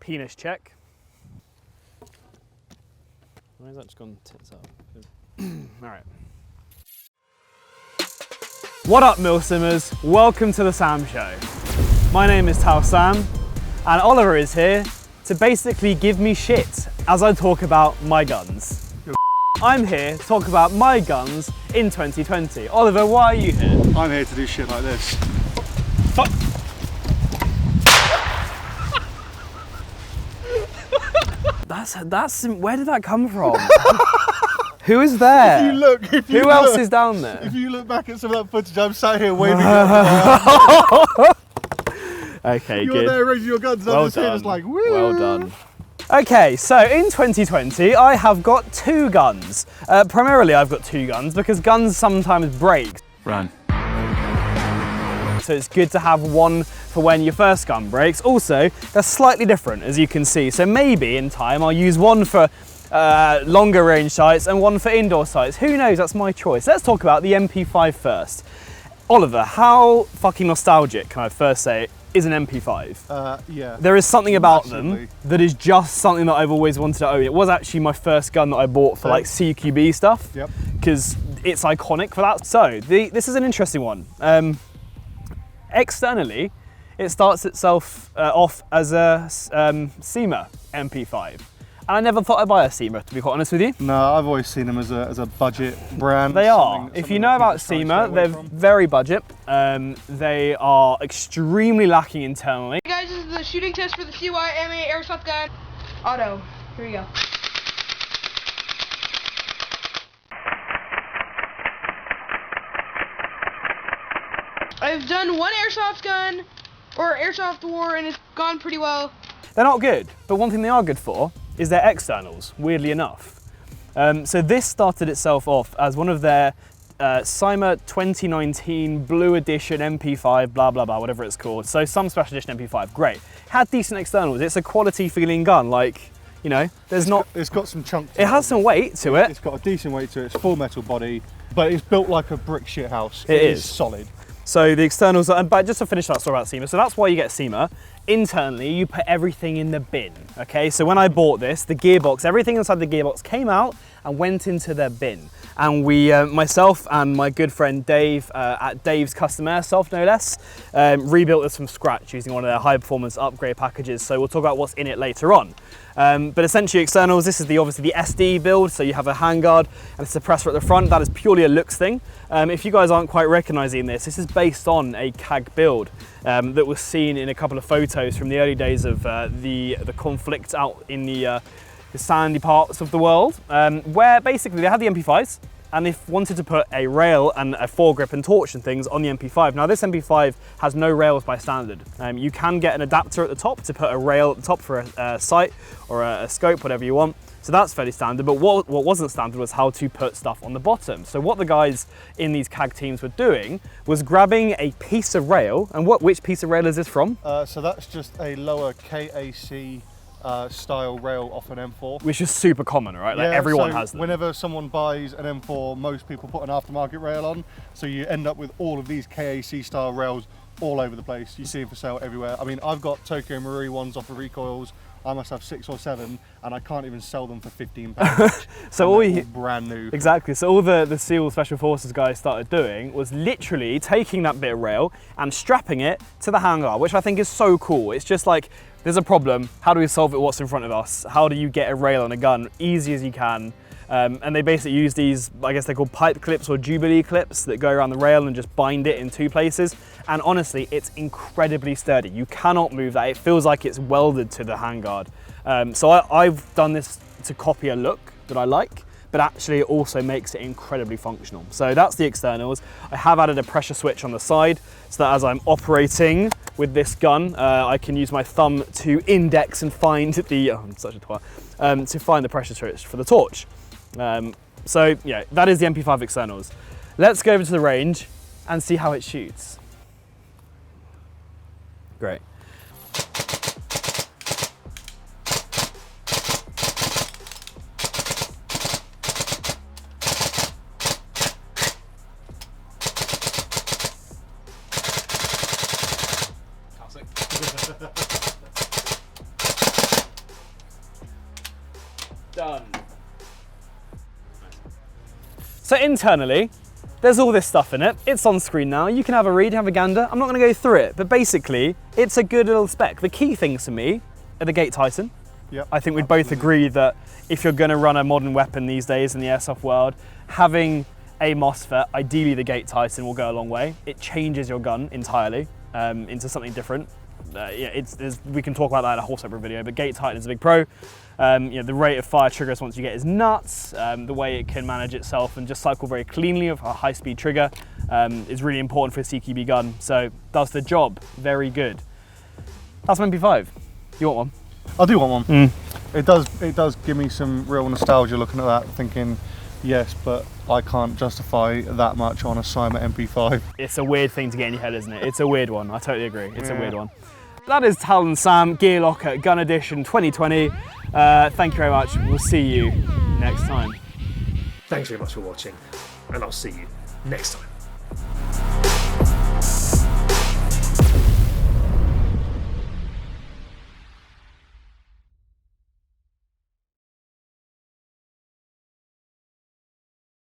penis check. Why has that just gone tits up? All right. What up, Milsimmers? Welcome to the Sam Show. My name is TAL-Sam, and Oliver is here to basically give me shit as I talk about my guns. I'm here to talk about my guns in 2020. Oliver, why are you here? I'm here to do shit like this. Fuck. That's where did that come from? Who is there? Who else is down there? If you look back at some of that footage, I'm sat here waving. Okay, You're good. there raising your guns, and I'm just here just like, woo. Well done. Okay, so in 2020, I have got two guns. Primarily, I've got two guns because guns sometimes break. Run. So it's good to have one for when your first gun breaks. Also, they're slightly different, as you can see. So maybe in time, I'll use one for longer range sights and one for indoor sights. Who knows, that's my choice. Let's talk about the MP5 first. Oliver, how fucking nostalgic, can I first say, is an MP5? Yeah. There is something about Massively. them that is just something that I've always wanted to own. It was actually my first gun that I bought for like CQB stuff. Yep. Because it's iconic for that. So, this is an interesting one. Externally, it starts itself off as a Cyma MP5. And I never thought I'd buy a Cyma, to be quite honest with you. No, I've always seen them as a budget brand. They are. If you know about Cyma, they're very budget. They are extremely lacking internally. Hey guys, this is the shooting test for the CYMA Airsoft gun. Auto. Here we go. I've done one Airsoft gun, or Airsoft war, and it's gone pretty well. They're not good, but one thing they are good for is their externals, weirdly enough. So this started itself off as one of their Cyma 2019 Blue Edition MP5, blah, blah, blah, whatever it's called. So some special edition MP5, great. Had decent externals. It's a quality feeling gun, like, you know, there's not... It's got some chunk to it has some weight to it. It's got a decent weight to it. It's full metal body, but it's built like a brick shit house. It is solid. So the externals, but just to finish that story about Cyma, so that's why you get Cyma. Internally, you put everything in the bin, okay? So when I bought this, the gearbox, everything inside the gearbox came out and went into the bin. And we, myself and my good friend Dave, at Dave's Custom Airsoft, no less, rebuilt this from scratch using one of their high performance upgrade packages. So we'll talk about what's in it later on. But essentially externals, this is obviously the SD build, so you have a handguard and a suppressor at the front. That is purely a looks thing. If you guys aren't quite recognizing this is based on a CAG build that was seen in a couple of photos from the early days of the conflict out in the sandy parts of the world, where basically they had the MP5s and they wanted to put a rail and a foregrip and torch and things on the MP5. Now this MP5 has no rails by standard. You can get an adapter at the top to put a rail at the top for a sight or a scope, whatever you want. So that's fairly standard, but what wasn't standard was how to put stuff on the bottom. So what the guys in these CAG teams were doing was grabbing a piece of rail, and which piece of rail is this from? So that's just a lower KAC style rail off an M4. Which is super common, right? Like yeah, everyone so has them. Whenever someone buys an M4, most people put an aftermarket rail on, so you end up with all of these KAC style rails all over the place. You see them for sale everywhere. I mean, I've got Tokyo Marui ones off of recoils. I must have 6 or 7, and I can't even sell them for £15. So all brand new. Exactly. So all the SEAL Special Forces guys started doing was literally taking that bit of rail and strapping it to the handguard, which I think is so cool. It's just like, there's a problem. How do we solve it? What's in front of us? How do you get a rail on a gun easy as you can? And they basically use these, I guess they're called pipe clips or Jubilee clips that go around the rail and just bind it in 2 places. And honestly, it's incredibly sturdy. You cannot move that. It feels like it's welded to the handguard. So I've done this to copy a look that I like, but actually it also makes it incredibly functional. So that's the externals. I have added a pressure switch on the side so that as I'm operating with this gun, I can use my thumb to index and find the, I'm such a twat, to find the pressure switch for the torch. So yeah, that is the MP5 externals. Let's go over to the range and see how it shoots. Great. So internally, there's all this stuff in it. It's on screen now. You can have a read, have a gander. I'm not going to go through it, but basically, it's a good little spec. The key things for me are the Gate Titan. Yep, I think we'd both agree that if you're going to run a modern weapon these days in the airsoft world, having a MOSFET, ideally the Gate Titan, will go a long way. It changes your gun entirely into something different. Yeah, we can talk about that in a whole separate video, but Gate Titan is a big pro. You know, the rate of fire trigger response you get is nuts. The way it can manage itself and just cycle very cleanly with a high-speed trigger is really important for a CQB gun. So does the job very good. That's an MP5. You want one? I do want one. It does give me some real nostalgia looking at that, thinking, yes, but I can't justify that much on a Cyma MP5. It's a weird thing to get in your head, isn't it? It's a weird one. I totally agree. It's a weird one. That is Talon-Sam Gear Locker Gun Edition 2020. Thank you very much. We'll see you next time. Thanks very much for watching, and I'll see you next time.